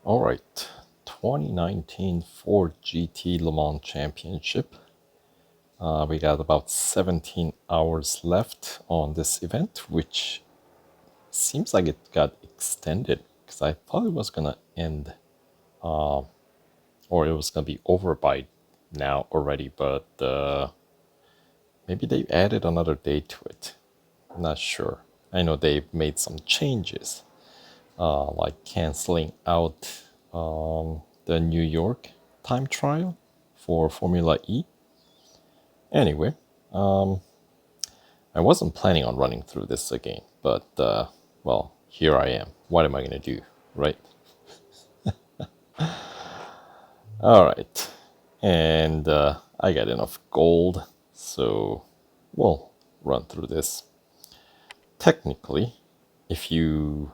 All right, 2019 Ford GT Le Mans Championship. We got about 17 hours left on this event, which seems like it got extended because I thought it was gonna end, or it was gonna be over by now already, but maybe they added another day to it. I'm not sure. I know they've made some changes, like canceling out the New York time trial for Formula E. Anyway, I wasn't planning on running through this again, but well, here I am. What am I gonna do, right? All right, and I got enough gold, so we'll run through this. Technically, if you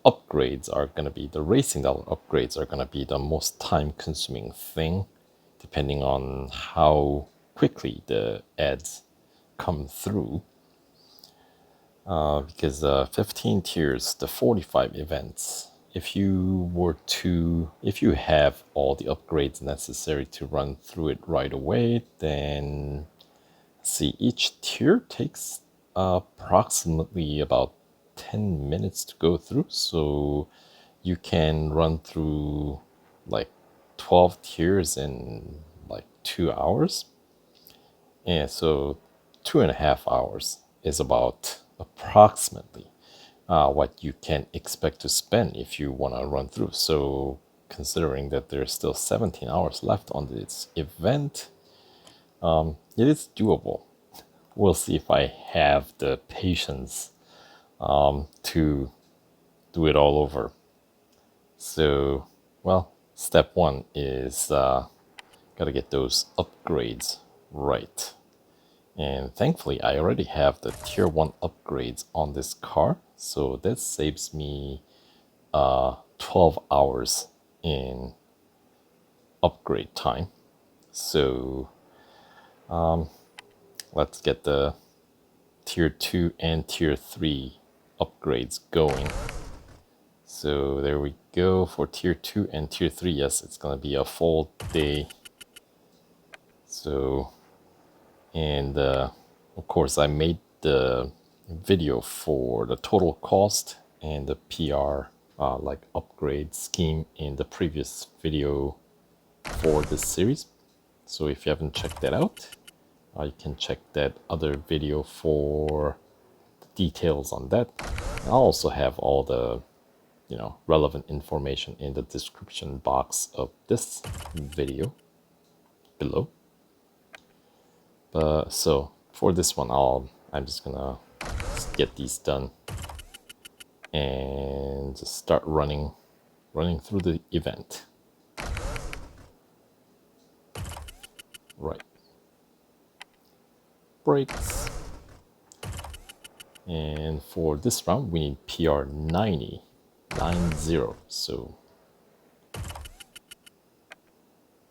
upgrades are gonna be the racing dollar upgrades are gonna be the most time-consuming thing, depending on how quickly the ads come through. Because 15 tiers, the 45 events, if you have all the upgrades necessary to run through it right away, then see, each tier takes approximately about 10 minutes to go through. So you can run through like 12 tiers in like 2 hours. And so 2.5 hours is about approximately what you can expect to spend if you want to run through. So considering that there's still 17 hours left on this event, it is doable. We'll see if I have the patience to do it all over. So, well, step one is gotta get those upgrades right. And thankfully, I already have the tier 1 upgrades on this car, so that saves me 12 hours in upgrade time. So let's get the tier 2 and tier 3 upgrades going. So there we go for tier 2 and tier 3. Yes, it's gonna be a full day. So, and of course I made the video for the total cost and the PR like upgrade scheme in the previous video for this series. So if you haven't checked that out, you can check that other video for the details on that. I'll also have all the relevant information in the description box of this video below. But so for this one, I'm just gonna get these done and just start running through the event. Right. Brakes. And for this round, we need PR 90. So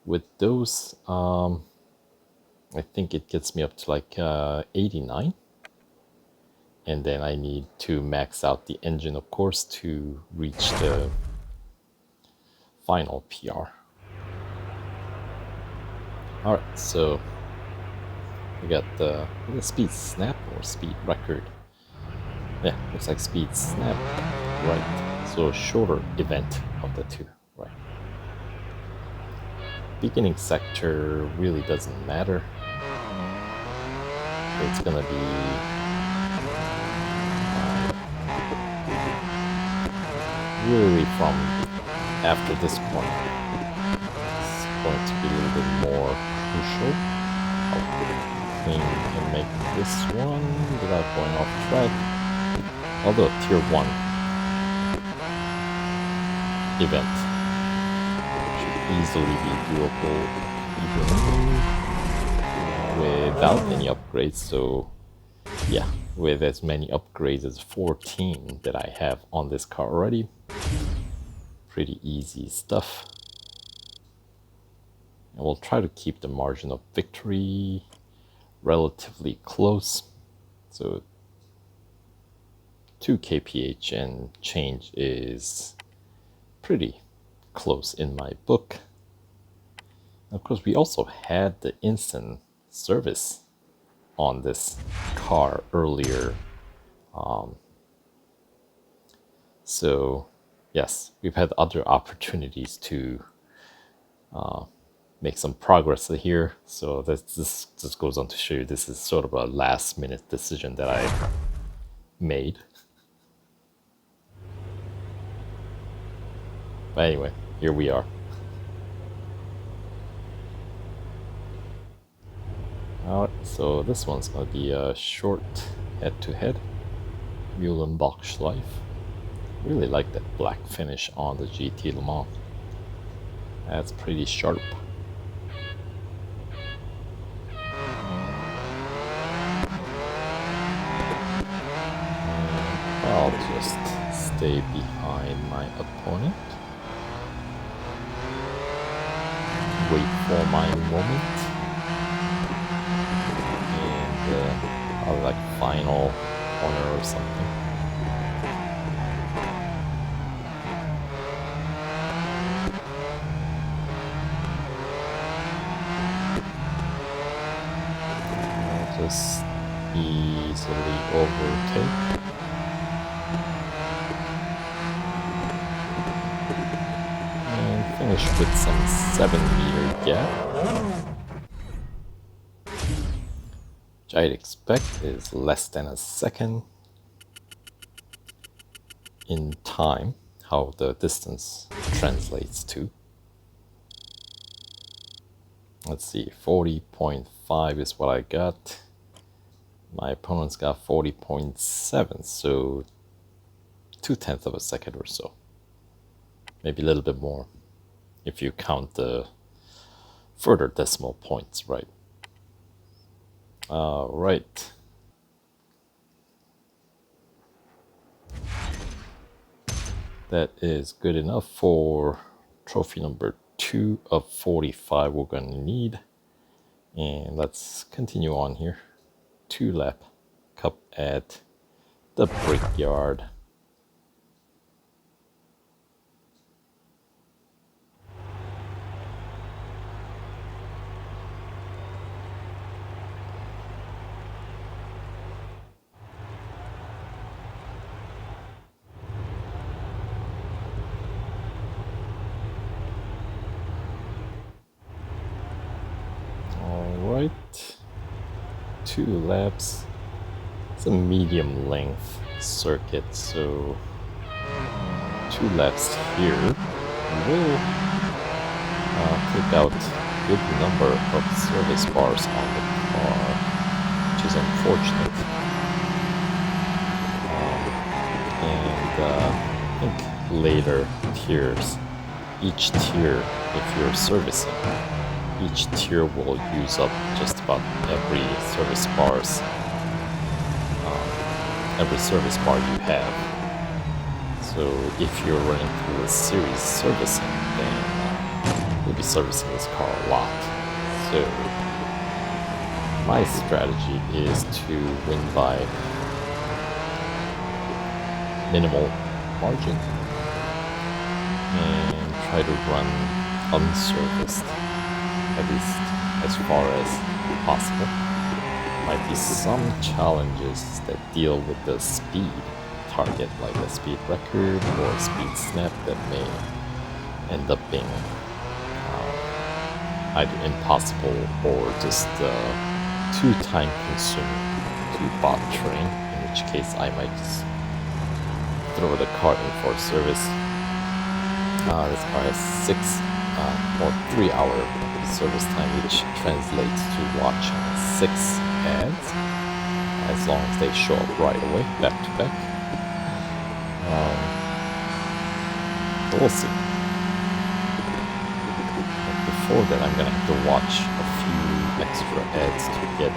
with those, I think it gets me up to like 89. And then I need to max out the engine, of course, to reach the final PR. All right, so we got the speed snap or speed record. Yeah, looks like speed snap, right? So a shorter event of the two, right? Beginning sector really doesn't matter. It's gonna be really from after this point. It's going to be a little bit more crucial. How clean we can make this one without going off track. Although tier 1 event should easily be doable even without any upgrades. So yeah, with as many upgrades as 14 that I have on this car already, pretty easy stuff. And we'll try to keep the margin of victory relatively close. So 2 kph and change is pretty close in my book. Of course, we also had the instant service on this car earlier. So yes, we've had other opportunities to make some progress here. So this just goes on to show you this is sort of a last minute decision that I made. But anyway, here we are. Alright, so this one's gonna be a short head-to-head. Mühlenbach-Schleif. Really like that black finish on the GT Le Mans. That's pretty sharp. And I'll just stay behind my opponent. Wait for my moment. And like final corner or something. I'll just easily overtake. And finish with some 7-meter gap. Which I'd expect is less than a second in time, how the distance translates to. Let's see, 40.5 is what I got. My opponent's got 40.7, so 0.2 of a second or so. Maybe a little bit more if you count the further decimal points, right? Right. That is good enough for trophy number 2 of 45 we're going to need. And let's continue on here. 2-lap cup at the Brickyard. Alright, 2 laps. It's a medium length circuit, so 2 laps here. We'll take out a good number of service bars on the car, which is unfortunate. I think later tiers, each tier, if you're servicing, each tier will use up just about every service bar you have. So if you're running through a series servicing, then you'll be servicing this car a lot. So my strategy is to win by minimal margin and try to run unserviced, at least as far as possible. Might be some challenges that deal with the speed target, like a speed record or a speed snap, that may end up being either impossible or just too time consuming to bot train, in which case I might just throw the car in for service. This car has 3-hour service time, which translates to watching 6 ads, as long as they show up right away, back to back. So we'll see. But before that, I'm gonna have to watch a few extra ads to get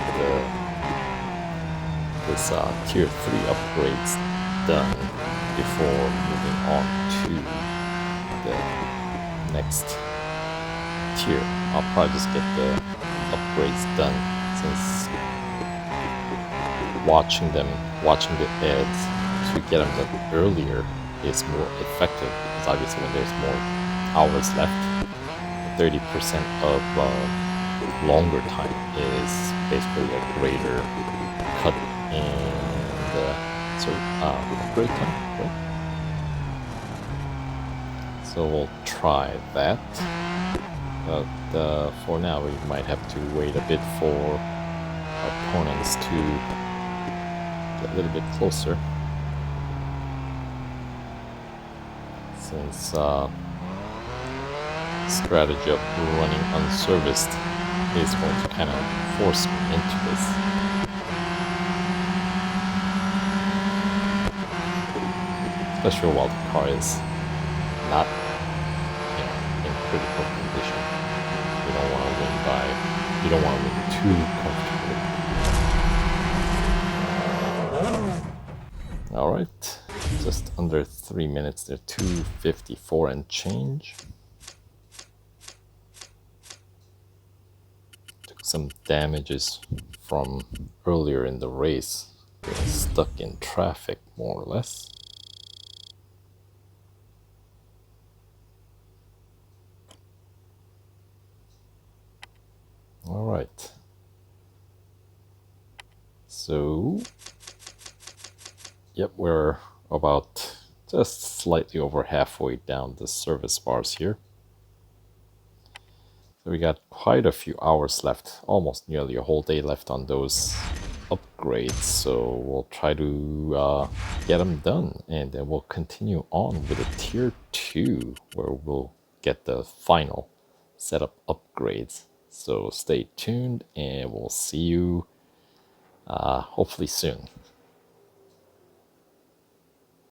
this tier 3 upgrades done before moving on to the next tier. I'll probably just get the upgrades done, since watching the ads to get them done earlier is more effective, because obviously when there's more hours left. 30% of longer time is basically a greater cut in the upgrade time, right? So we'll try that. But for now, we might have to wait a bit for opponents to get a little bit closer. Since strategy of running unserviced is going to kind of force me into this. Especially while the car is not in critical condition. You don't want to win too comfortably. Alright, just under 3 minutes there, 2:54 and change. Took some damages from earlier in the race, getting stuck in traffic more or less. Alright, so yep, we're about just slightly over halfway down the service bars here. So we got quite a few hours left, almost nearly a whole day left on those upgrades. So we'll try to get them done, and then we'll continue on with a tier 2 where we'll get the final setup upgrades. So stay tuned and we'll see you hopefully soon.